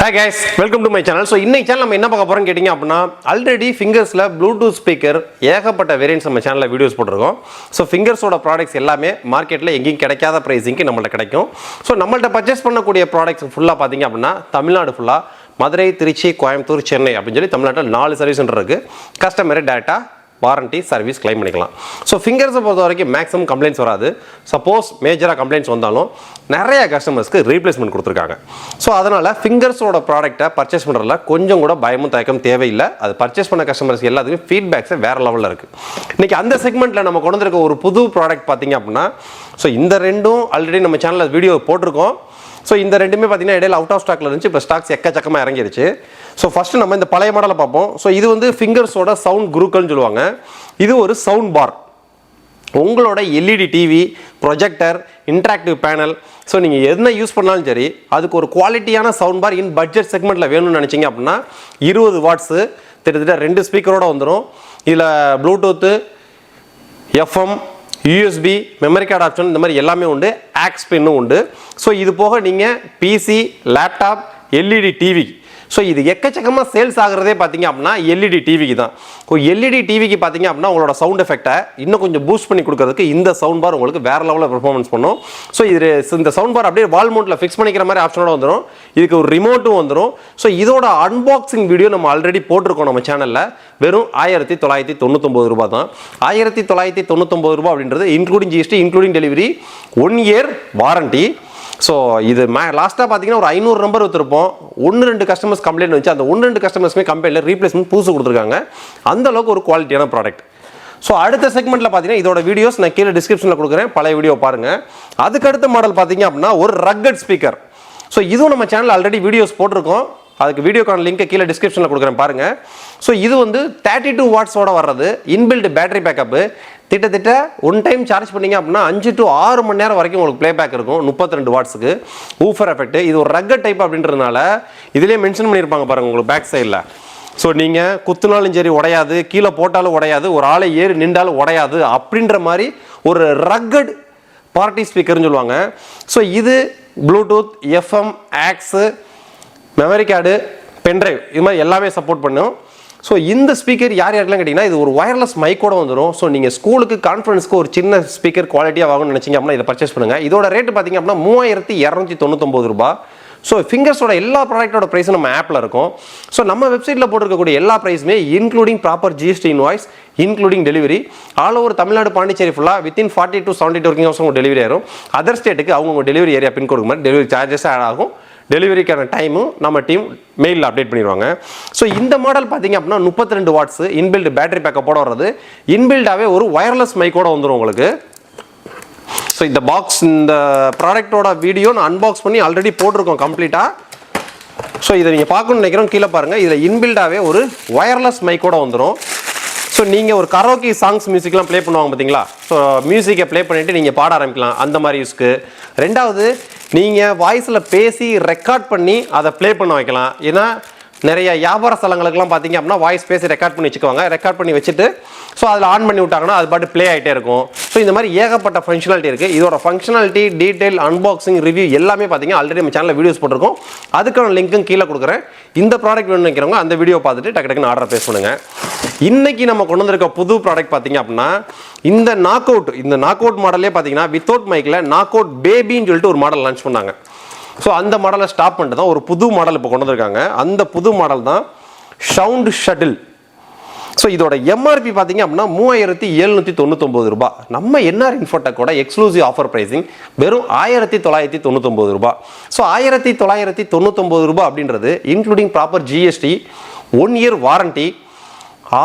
Hi guys, welcome to my channel. So இன்னைக்கு channel நம்ம என்ன பார்க்க போறோம்னு கேட்டிங்க அப்படினா ஆல்ரெடி ஃபிங்கர்ஸ்ல ப்ளூடூத் ஸ்பீக்கர் ஏகப்பட்ட வேரியன்ட்ஸ் நம்ம சேனல்ல வீடியோஸ் போட்டுருக்கோம். ஸோ ஃபிங்கர்ஸோட ப்ராடக்ட்ஸ் எல்லாமே மார்க்கெட்ல எங்கேயும் கிடைக்காத பிரைசிங்க்கு நம்மள்ட்ட கிடைக்கும். ஸோ நம்மள்ட்ட பர்ச்சேஸ் பண்ணக்கூடிய ப்ராடக்ட்ஸ் ஃபுல்லாக பார்த்தீங்க அப்படின்னா தமிழ்நாடு ஃபுல்லாக மதுரை, திருச்சி, கோயம்புத்தூர், சென்னை அப்படின்னு சொல்லி தமிழ்நாட்டில் 4 சர்வீஸ் சென்டர் இருக்கு. Customer data warranty service claim பண்ணிக்கலாம். ஸோ ஃபிங்கர்ஸை பொறுத்த வரைக்கும் மேக்ஸிமம் கம்ப்ளைண்ட்ஸ் வராது. சப்போஸ் மேஜராக கம்ப்ளைண்ட்ஸ் வந்தாலும் நிறைய கஸ்டமர்ஸ்க்கு ரீப்ளேஸ்மெண்ட் கொடுத்துருக்காங்க. ஸோ அதனால் ஃபிங்கர்ஸோட ப்ராடக்ட்டை பர்ச்சேஸ் பண்ணுறதுல கொஞ்சம் கூட பயமும் தயக்கம் தேவையில்லை. அது பர்ச்சேஸ் பண்ண கஸ்டமர்ஸ் எல்லாத்துக்கும் ஃபீட்பேக்ஸே வேறு லெவலில் இருக்குது. இன்றைக்கி அந்த செக்மெண்ட்டில் நம்ம கொண்டு வந்திருக்க ஒரு புது ப்ராடக்ட் பார்த்தீங்க அப்படின்னா, ஸோ இந்த ரெண்டும் ஆல்ரெடி நம்ம சேனலில் வீடியோ போட்டிருக்கோம். ஸோ இந்த ரெண்டுமே பார்த்தீங்கன்னா இடையில அவுட் ஆஃப் ஸ்டாக்ல இருந்துச்சு. இப்போ ஸ்டாக்ஸ் எக்கச்சக்கமாக இறங்கிருச்சு. ஸோ ஃபஸ்ட்டு நம்ம இந்த பழைய மாடலை பார்ப்போம். ஸோ இது வந்து ஃபிங்கர்ஸோட சவுண்ட் குரூக்கல்னு சொல்லுவாங்க. இது ஒரு சவுண்ட் பார். உங்களோட LED TV, projector, interactive panel, so நீங்கள் என்ன யூஸ் பண்ணாலும் சரி, அதுக்கு ஒரு குவாலிட்டியான சவுண்ட் பார் இன் பட்ஜெட் செக்மெண்ட்டில் வேணும்னு நினச்சிங்க அப்படின்னா 20 வாட்ஸு கிட்டத்தட்ட 2 ஸ்பீக்கரோடு வந்துடும். இதில் bluetooth, FM, USB, memory card option இந்த மாதிரி எல்லாமே உண்டு. ஆக்ஸ் பின்னும் உண்டு. ஸோ இது போக நீங்கள் PC, laptop, LED TV, so இது எக்கச்சக்கமாக சேல்ஸ் ஆகிறதே பார்த்தீங்க அப்படின்னா எல்இடி டிவிக்கு தான். எல்இடி டிவிக்கு பார்த்தீங்க அப்படின்னா உங்களோட சவுண்ட் எஃபெக்டை இன்னும் கொஞ்சம் பூஸ்ட் பண்ணி கொடுக்கறதுக்கு இந்த சவுண்ட் பார் உங்களுக்கு வேறு லெவலில் பெர்ஃபார்மன்ஸ் பண்ணும். ஸோ இது இந்த சவுண்ட் பார் அப்படியே வால் மவுண்ட்டில் ஃபிக்ஸ் பண்ணிக்கிற மாதிரி ஆப்ஷனோட வந்துடும். இதுக்கு ஒரு ரிமோட்டும் வந்துடும். ஸோ இதோட அன்பாக்சிங் வீடியோ நம்ம ஆல்ரெடி போட்டிருக்கோம் நம்ம சேனலில். வெறும் 1999 ரூபா தான். 1999 ரூபா அப்படின்றது including GST, including delivery, 1 year warranty. So இது லாஸ்ட்டாக பார்த்தீங்கன்னா ஒரு 500 நம்பர் வச்சுருப்போம். 1-2 கஸ்டமர்ஸ் கம்ப்ளைண்ட் வந்துச்சு. அந்த 1-2 கஸ்டமர்ஸ்மே கம்பெனியில் ரீப்ளேஸ்மெண்ட் புதுசு கொடுத்துருக்காங்க. அந்த அளவுக்கு ஒரு குவாலிட்டியான ப்ராடக்ட். ஸோ அடுத்த செக்மெண்ட்டில் பார்த்தீங்கன்னா இதோட வீடியோஸ் நான் கீழே டிஸ்கிரிப்ஷனில் கொடுக்குறேன். பழைய வீடியோ பாருங்கள். அதுக்கடுத்த மாடல் பார்த்தீங்க அப்படின்னா ஒரு ரக்கட் ஸ்பீக்கர். ஸோ இதுவும் நம்ம சேனலில் ஆல்ரெடி வீடியோஸ் போட்டிருக்கோம். அதுக்கு வீடியோக்கான லிங்க்கை கீழே டிஸ்கிரிப்ஷனில் கொடுக்குறேன் பாருங்கள். ஸோ இது வந்து 32 வாட்ஸோட வர்றது. Inbuilt battery backup. கிட்டத்தட்ட 1 டைம் சார்ஜ் பண்ணிங்க அப்படின்னா 5 to 6 மணி நேரம் வரைக்கும் உங்களுக்கு ப்ளே பேக் இருக்கும். 32 வாட்ஸுக்கு ஊஃபர் எஃபெக்ட். இது ஒரு ரக்கட் டைப் அப்படின்றதுனால இதிலே மென்ஷன் பண்ணியிருப்பாங்க பாருங்கள் உங்களுக்கு பேக் சைடில். ஸோ நீங்கள் குத்துனாலும் சரி உடையாது, கீழே போட்டாலும் உடையாது, ஒரு ஆளை ஏறி நின்றாலும் உடையாது அப்படின்ற மாதிரி ஒரு ரக்கட் பார்ட்டி ஸ்பீக்கர்னு சொல்லுவாங்க. ஸோ இது Bluetooth, FM, aux, memory card, pen drive இது மாதிரி எல்லாமே சப்போர்ட் பண்ணும். ஸோ இந்த ஸ்பீக்கர் யாருக்கெல்லாம் கேட்டிங்கன்னா இது ஒரு ஒயர்லெஸ் மைக்கோட வந்துடும். ஸோ நீங்கள் ஸ்கூலுக்கு கான்ஃபரன்ஸ்க்கு ஒரு சின்ன ஸ்பீக்கர் குவாலிட்டியாக வாங்கணும்னு நினச்சிங்க அப்படின்னா இதை பர்ச்சேஸ் பண்ணுங்கள். இதோட ரேட்டு பார்த்தீங்க அப்படின்னா 3299 ரூபா. ஸோ ஃபிங்கர்ஸோட எல்லா ப்ராடக்ட்டோட ப்ரைஸும் நம்ம ஆப்பில் இருக்கும். ஸோ நம்ம வெப்சைட்டில் போட்டிருக்கக்கூடிய எல்லா ப்ரைஸுமே including proper GST invoice, including delivery. All over Tamil Nadu, Pondicherry ஃபுல்லாக வித்தின் 40 to 72 ஒர்க்கிங் ஹவர்ஸ் உங்களுக்கு டெலிவரி ஆகும். அதர் ஸ்டேட்டுக்கு அவங்க டெலிவரி ஏரியா பின்கோடு மாதிரி டெலிவரி சார்ஜஸ் ஆட் ஆகும். டெலிவரிக்கான டைமும் நம்ம டீம் மெயிலில் அப்டேட் பண்ணிடுவாங்க. ஸோ இந்த மாடல் பார்த்தீங்க அப்படின்னா 32 வாட்ஸு இன்பில்ட் பேட்டரி பேக்கப்போட வர்றது. இன்பில்டாகவே ஒரு ஒயர்லெஸ் மைக்கோட வந்துடும் உங்களுக்கு. ஸோ இந்த பாக்ஸ், இந்த ப்ராடக்டோட வீடியோ நான் அன்பாக்ஸ் பண்ணி ஆல்ரெடி போட்டிருக்கோம் கம்ப்ளீட்டாக. ஸோ இதை நீங்கள் பார்க்கணும்னு நினைக்கிறோம், கீழே பாருங்கள். இதில் இன்பில்டாகவே ஒரு ஒயர்லெஸ் மைக்கோட வந்துடும். ஸோ நீங்கள் ஒரு கரோக்கி சாங்ஸ் மியூசிக்லாம் ப்ளே பண்ணுவாங்க பார்த்தீங்களா? ஸோ மியூசிக்கை ப்ளே பண்ணிவிட்டு நீங்கள் பாட ஆரம்பிக்கலாம் அந்த மாதிரி யூஸ்க்கு. ரெண்டாவது, நீங்கள் வாய்ஸில் பேசி ரெக்கார்ட் பண்ணி அதை ப்ளே பண்ண வைக்கலாம். ஏன்னா நிறைய வியாபார ஸ்தலங்களுக்குலாம் பார்த்தீங்க அப்படின்னா வாய்ஸ் பேசி ரெக்கார்ட் பண்ணி வச்சுக்குவாங்க. ரெக்கார்ட் பண்ணி வச்சுட்டு ஸோ அதில் ஆன் பண்ணி விட்டாங்கன்னா அது பாட்டு ப்ளே ஆகிட்டே இருக்கும். ஸோ இந்த மாதிரி ஏகப்பட்ட ஃபங்க்ஷனாலிட்டி இருக்குது. இதோட ஃபங்க்ஷனாலிட்டி, டீட்டெயில், அன்பாக்சிங், ரிவ்யூ எல்லாமே பார்த்தீங்கன்னா ஆல்ரெடி நம்ம சேனலில் வீடியோஸ் போட்டிருக்கோம். அதுக்கான லிங்க்கும் கீழே கொடுக்குறேன். இந்த ப்ராடக்ட் வேணும்னு நினைக்கிறவங்க அந்த வீடியோ பார்த்துட்டு டக்கு டக்குன்னு ஆர்டர் ப்ளேஸ் பண்ணுங்கள். இன்னைக்கு நம்ம கொண்டு வந்திருக்க புது ப்ராடக்ட் பார்த்தீங்க அப்படின்னா இந்த நாக் அவுட் மாடலே பார்த்தீங்கன்னா வித்தவுட் மைக்கில் நாக் அவுட் பேபின்னு சொல்லிட்டு ஒரு மாடல் லான்ச் பண்ணாங்க. ஸோ அந்த மாடலை ஸ்டாப் பண்ணிட்டு தான் ஒரு புது மாடல் இப்போ கொண்டு வந்திருக்காங்க. அந்த புது மாடல் தான் சவுண்ட் ஷட்டில். ஸோ இதோட எம்ஆர்பி பார்த்தீங்க அப்படின்னா 3799 ரூபா. நம்ம என்ஆர் இன்ஃபோடெக்கோட எக்ஸ்க்ளூசிவ் ஆஃபர் ப்ரைஸிங் வெறும் 1999 ரூபா. ஸோ 1999 ரூபா அப்படின்றது including proper GST, 1 year warranty,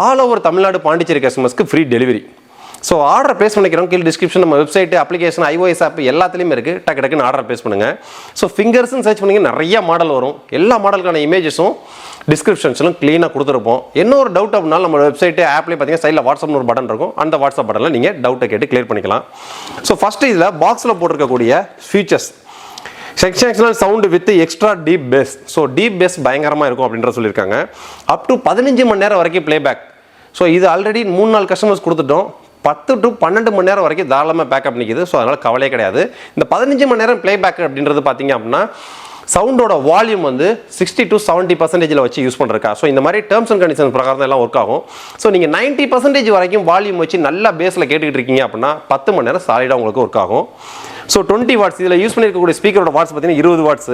all over Tamil Nadu, Pondicherry கஸ்டமர்ஸ்க்கு free delivery. So order place பண்ணிக்கிறோம். கீழே டிஸ்கிரிப்ஷன் நம்ம வெப்சைட், அப்ளிகேஷன், iOS ஆப் எல்லாத்துலேயுமே இருக்குது. டக்கு டக்குன்னு ஆர்டர் ப்ளேஸ் பண்ணுங்கள். ஸோ ஃபிங்கர்ஸ்ன்னு சர்ச் பண்ணிங்க நிறைய மாடல் வரும். எல்லா மாடலுக்கான இமேஜஸும் டிஸ்கிரிப்ஷன்ஸ்லும் க்ளீனாக கொடுத்துருப்போம். என்ன ஒரு டவுட் அப்படின்னா நம்ம வெப்சைட்டு, ஆப்லேயே பார்த்தீங்கன்னா சைடில் வாட்ஸ்அப்னு ஒரு பட்டன் இருக்கும். அந்த வாட்ஸ்அப் பட்டனில் நீங்கள் டவுட்டை கேட்டு கிளியர் பண்ணிக்கலாம். ஸோ ஃபஸ்ட்டு இதில் பாக்ஸில் போட்டிருக்கக்கூடிய features, sectional sound with extra deep bass. So deep bass பயங்கரமாக இருக்கும் அப்படின்ற சொல்லியிருக்காங்க. அப் டு 15 மணி நேரம் வரைக்கும் ப்ளேபேக். ஸோ இது ஆல்ரெடி 3-4 கஸ்டமர்ஸ் கொடுத்துட்டோம். 10 to 12 மணி நேரம் வரைக்கும் தாராளமாக பேக்கப் நிற்கிது. ஸோ அதனால் கவலையே கிடையாது. இந்த 15 மணி நேரம் ப்ளே பேக் அப்படின்றது பார்த்தீங்க அப்படின்னா சவுண்டோட வால்யூம் வந்து 60 to 70% வச்சு யூஸ் பண்ணுறக்கா. ஸோ இந்த மாதிரி டேர்ம்ஸ் அண்ட் கண்டிஷன் பிரகாரம் எல்லாம் ஒர்க் ஆகும். ஸோ நீங்கள் 90% வரைக்கும் வால்யூம் வச்சு நல்லா பேஸில் கேட்டுக்கிட்டு இருக்கீங்க அப்படின்னா 10 மணி நேரம் சாலிடாக உங்களுக்கு ஒர்க் ஆகும். ஸோ 20 வாட்ஸ் இதில் யூஸ் பண்ணியிருக்கக்கூடிய ஸ்பீக்கரோட வாட்ஸ் பார்த்தீங்கன்னா 20 வாட்ஸ்,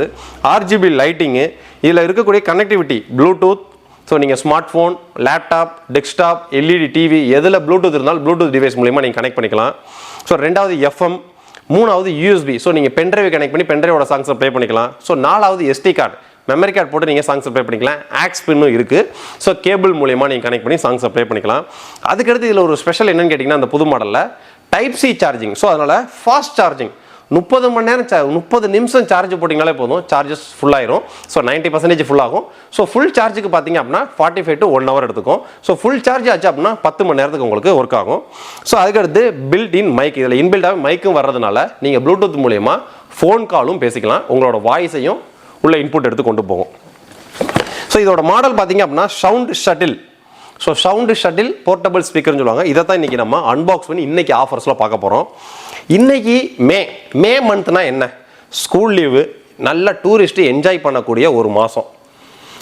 RGB லைட்டிங்கு, இதில் இருக்கக்கூடிய கனெக்டிவிட்டி ப்ளூடூத். ஸோ நீங்கள் smart phone, laptop, desktop, LED TV எதில் ப்ளூடூத் இருந்தாலும் ப்ளூடூத் டிவைஸ் மூலிமா நீங்கள் கனெக்ட் பண்ணிக்கலாம். ஸோ ரெண்டாவது FM, மூணாவது USB. ஸோ நீங்கள் பென்ட்ரைவை கனெக்ட் பண்ணி பென்ட்ரைவோட சாங்ஸை ப்ளே பண்ணிக்கலாம். ஸோ நாலாவது SD கார்டு, மெமரி கார்டு போட்டு நீங்கள் சாங்ஸை ப்ளே பண்ணிக்கலாம். ஆக்ஸ் பின்னும் இருக்குது. ஸோ கேபிள் மூலிமா நீங்கள் கனெக்ட் பண்ணி சாங்ஸை ப்ளே பண்ணிக்கலாம். அதுக்கடுத்து இதில் ஒரு ஸ்பெஷல் என்னன்னு கேட்டிங்கன்னா அந்த புது மாடலில் டைப் C சார்ஜிங். ஸோ அதனால் ஃபாஸ்ட் சார்ஜிங் 30 மணி நேரம் 30 நிமிஷம் சார்ஜ் போட்டிங்கனாலே போதும், சார்ஜஸ் ஃபுல்லாயிரும். ஸோ 90% ஃபுல் ஆகும். ஸோ ஃபுல் சார்ஜுக்கு பார்த்தீங்க அப்படின்னா 45 to 1 hour எடுத்துக்கும். ஸோ ஃபுல் சார்ஜ் ஆச்சு அப்படின்னா 10 மணி நேரத்துக்கு உங்களுக்கு ஒர்க் ஆகும். ஸோ அதுக்கடுத்து பில்ட் இன் மைக், இதில் இன்பில்டாக மைக்கும் வர்றதுனால நீங்கள் ப்ளூடூத் மூலயமா ஃபோன் காலும் பேசிக்கலாம். உங்களோட வாய்ஸையும் உள்ள இன்புட் எடுத்து கொண்டு போகும். ஸோ இதோட மாடல் பார்த்தீங்க அப்படின்னா sound shuttle. So sound shuttle portable ஸ்பீக்கர்னு சொல்லுவாங்க. இதை தான் இன்றைக்கி நம்ம அன்பாக்ஸ் பண்ணி இன்றைக்கி ஆஃபர்ஸில் பார்க்க போகிறோம். இன்றைக்கி மே மந்த்னா என்ன, ஸ்கூல் லீவு, நல்ல டூரிஸ்ட்டு என்ஜாய் பண்ணக்கூடிய ஒரு மாதம்.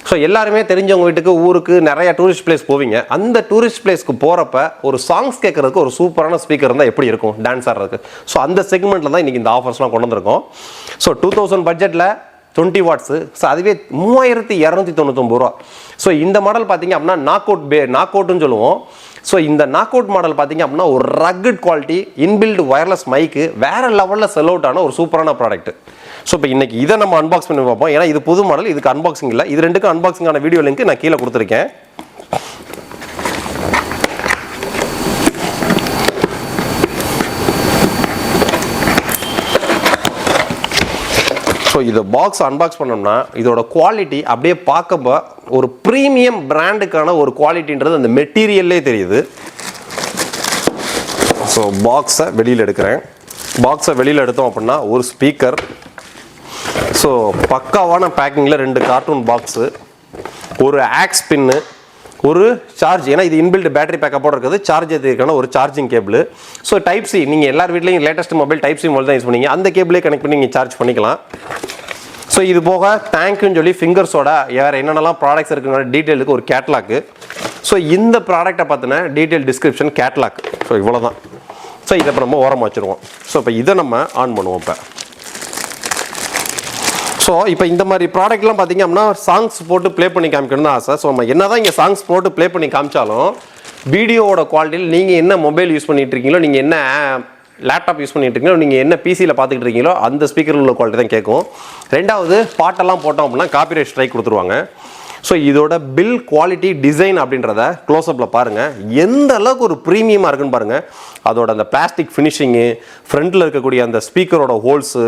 ஸோ எல்லாருமே தெரிஞ்சவங்க வீட்டுக்கு ஊருக்கு நிறைய டூரிஸ்ட் பிளேஸ் போவீங்க. அந்த டூரிஸ்ட் பிளேஸ்க்கு போகிறப்ப ஒரு சாங்ஸ் கேட்குறதுக்கு ஒரு சூப்பரான ஸ்பீக்கர் இருந்தால் எப்படி இருக்கும் டான்ஸ் ஆடுறதுக்கு. ஸோ அந்த செக்மெண்ட்டில் தான் இன்றைக்கி இந்த ஆஃபர்ஸ்லாம் கொண்டு வந்திருக்கோம். ஸோ 2000 பட்ஜெட்டில் 20 வாட்ஸு. ஸோ அதுவே 3299 ரூபா. ஸோ இந்த மாடல் பார்த்தீங்க அப்படின்னா நாக் அவுட்னு சொல்லுவோம். ஸோ இந்த நாக் அவுட் மாடல் பார்த்தீங்க அப்படின்னா ஒரு ரக்கட் குவாலிட்டி, இன்பில்டு வயர்லெஸ் மைக்கு, வேற லெவலில் செல் அவுட் ஆன ஒரு சூப்பரான ப்ராடக்ட். ஸோ இப்போ இன்னைக்கு இதை நம்ம அன்பாக்ஸ் பண்ணி பார்ப்போம். ஏன்னா இது புது மாடல், இதுக்கு அன்பாக்சிங் இல்லை. இது ரெண்டுக்கும் அன்பாக்சிங்கான வீடியோ லிங்க் நான் கீழே கொடுத்துருக்கேன். ஸோ இதை பாக்ஸ் அன்பாக்ஸ் பண்ணோம்னா இதோட குவாலிட்டி அப்படியே பார்க்க ஒரு ப்ரீமியம் பிராண்டுக்கான ஒரு குவாலிட்டின்றது அந்த மெட்டீரியல்லே தெரியுது. ஸோ பாக்ஸை வெளியில் எடுக்கிறேன். பாக்ஸை வெளியில் எடுத்தோம் அப்படின்னா ஒரு ஸ்பீக்கர். ஸோ பக்காவான பேக்கிங்கில் 2 கார்ட்டூன் பாக்ஸு, ஒரு ஆக்ஸ் பின்னு, ஒரு சார்ஜ். ஏன்னா இது இன்பில்ட் பேட்டரி பேக்கப்போட இருக்குது. சார்ஜ் ஏற்றுக்கான ஒரு charging cable. So type C, நீங்கள் எல்லார் வீட்லையும் latest mobile type C mobile தான் யூஸ் பண்ணீங்க, அந்த கேபிளே கனெக்ட் பண்ணி நீங்கள் சார்ஜ் பண்ணிக்கலாம். ஸோ இது போக தேங்க்யூன்னு சொல்லி ஃபிங்கர்ஸோட வேறு என்னென்னலாம் ப்ராடக்ட்ஸ் இருக்குங்கிற டீட்டெயிலுக்கு ஒரு கேட்லாக்கு. ஸோ இந்த ப்ராடக்டை பார்த்தினா டீட்டெயில் டிஸ்கிரிப்ஷன், கேட்லாக். ஸோ இவ்வளோ தான். ஸோ இதை இப்போ நம்ம ஓரமாக வச்சுருவோம். ஸோ இப்போ இதை நம்ம ஆன் பண்ணுவோம். ஸோ இப்போ இந்த மாதிரி ப்ராடக்ட்லாம் பார்த்தீங்க அப்படின்னா சாங்ஸ் போட்டு ப்ளே பண்ணி காமிக்கணும்னு தான் ஆசை. ஸோ நம்ம என்ன தான் இங்கே சாங்ஸ் போட்டு ப்ளே பண்ணி காமிச்சாலும் வீடியோவோட குவாலிட்டியில் நீங்கள் என்ன மொபைல் யூஸ் பண்ணிகிட்டு இருக்கீங்களோ, நீங்கள் என்ன லேப்டாப் யூஸ் பண்ணிட்டு இருக்கீங்களோ, நீங்கள் என்ன பிசியில் பார்த்துக்கிட்டு இருக்கீங்களோ அந்த ஸ்பீக்கரில் உள்ள குவாலிட்டி தான் கேட்கும். ரெண்டாவது பாட்டெல்லாம் போட்டோம் அப்படின்னா காப்பிரைட் ஸ்ட்ரைக் கொடுத்துருவாங்க. ஸோ இதோட பில் குவாலிட்டி டிசைன் அப்படின்றத க்ளோஸ்அப்பில் பாருங்கள். எந்த அளவுக்கு ஒரு ப்ரீமியமாக இருக்குன்னு பாருங்கள். அதோட அந்த பிளாஸ்டிக் ஃபினிஷிங்கு, ஃப்ரண்ட்டில் இருக்கக்கூடிய அந்த ஸ்பீக்கரோட ஹோல்ஸு,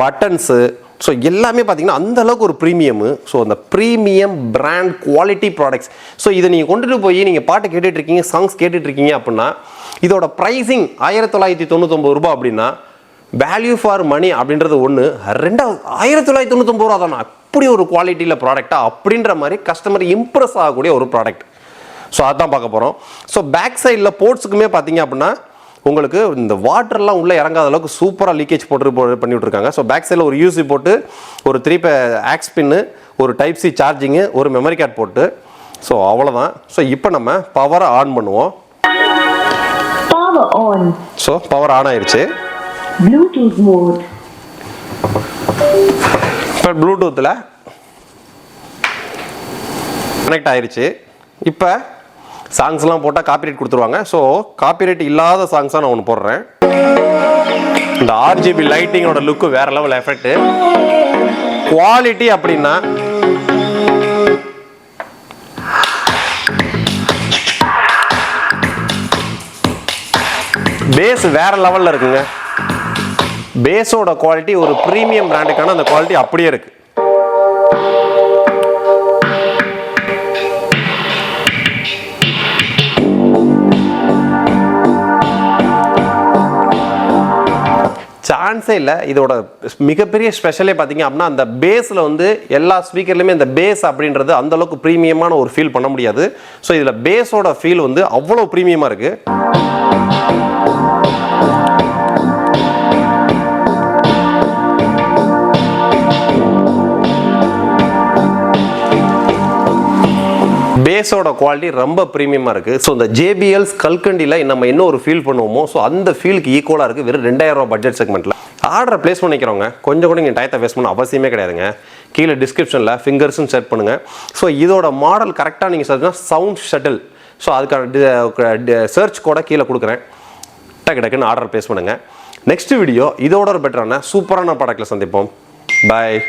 பட்டன்ஸு, ஸோ எல்லாமே பார்த்தீங்கன்னா அந்த அளவுக்கு ஒரு ப்ரீமியமு. ஸோ அந்த premium brand quality products. So இதை நீங்கள் கொண்டுட்டு போய் நீங்கள் பாட்டு கேட்டுட்ருக்கீங்க, சாங்ஸ் கேட்டுட்ருக்கீங்க அப்படின்னா இதோட ப்ரைஸிங் 1999 ரூபா அப்படின்னா வேல்யூ ஃபார் மணி அப்படின்றது ஒன்று. ரெண்டாவது 1999 ரூபா தானே, அப்படி ஒரு குவாலிட்டியில் ப்ராடக்டாக அப்படின்ற மாதிரி கஸ்டமர் இம்ப்ரெஸ் ஆகக்கூடிய ஒரு ப்ராடக்ட். ஸோ அதான் பார்க்க போகிறோம். ஸோ பேக் சைடில் போர்ட்ஸுக்குமே பார்த்தீங்க அப்படின்னா உங்களுக்கு இந்த வாட்டர்லாம் உள்ளே இறங்காத அளவுக்கு சூப்பராக லீக்கேஜ் பண்ணி விட்ருக்காங்க. ஸோ பேக் சைடில் ஒரு USB போட்டு, ஒரு 3 ஆக்ஸ் பின்னு, ஒரு டைப் C சார்ஜிங்கு, ஒரு மெமரி கார்டு போட்டு. ஸோ அவ்வளோதான். ஸோ இப்போ நம்ம பவரை ஆன் பண்ணுவோம். ஸோ பவர் ஆன் ஆயிடுச்சு. Bluetooth mode. இப்போ ப்ளூடூத்தில் கனெக்ட் ஆயிடுச்சு. இப்போ சாங்ஸ்லாம் போட்டால் காப்பிரைட் கொடுத்துருவாங்க. ஸோ காப்பிரைட் இல்லாத சாங்ஸாக நான் ஒன்று போடுறேன். இந்த RGB லைட்டிங்கோட லுக்கு வேற லெவல் எஃபெக்ட். குவாலிட்டி அப்படின்னா பேஸ் வேற லெவலில் இருக்குங்க. பேஸோட குவாலிட்டி ஒரு ப்ரீமியம் பிராண்டுக்கான அந்த குவாலிட்டி அப்படியே இருக்கு. சான்ஸே இல்லை. இதோட மிகப்பெரிய ஸ்பெஷலே பார்த்தீங்க அப்படின்னா அந்த பேஸில் வந்து எல்லா ஸ்பீக்கர்லையுமே இந்த பேஸ் அப்படின்றது அந்த அளவுக்கு ப்ரீமியமான ஒரு ஃபீல் பண்ண முடியாது. ஸோ இதில் பேஸோட ஃபீல் வந்து அவ்வளோ ப்ரீமியமாக இருக்குது. பேஸோட குவாலிட்டி ரொம்ப ப்ரீமியமாக இருக்குது. ஸோ இந்த JBL ஸ்கல்கண்டியில் நம்ம என்ன ஒரு ஃபீல் பண்ணுவோமோ ஸோ அந்த ஃபீலுக்கு ஈக்குவலாக இருக்குது வெறும் 2000 ரூபா பட்ஜெட் செக்மெண்ட்டில். ஆர்டரை ப்ளேஸ் பண்ணிக்கிறவங்க கொஞ்சம் கூட நீங்கள் டயத்தை வேஸ்ட் பண்ண அவசியமே கிடையாதுங்க. கீழே டிஸ்கிரிப்ஷனில் ஃபிங்கர்ஸ்னு செட் பண்ணுங்கள். ஸோ இதோட மாடல் கரெக்டாக நீங்கள் சர்ச்னா சவுண்ட் ஷட்டில். ஸோ அதுக்கான சர்ச் கூட கீழே கொடுக்குறேன். டக்குன்னு ஆர்டர் ப்ளேஸ் பண்ணுங்கள். நெக்ஸ்ட் வீடியோ இதோட ஒரு பெட்டரான சூப்பரான ப்ராடக்ட்டில் சந்திப்போம். பாய்.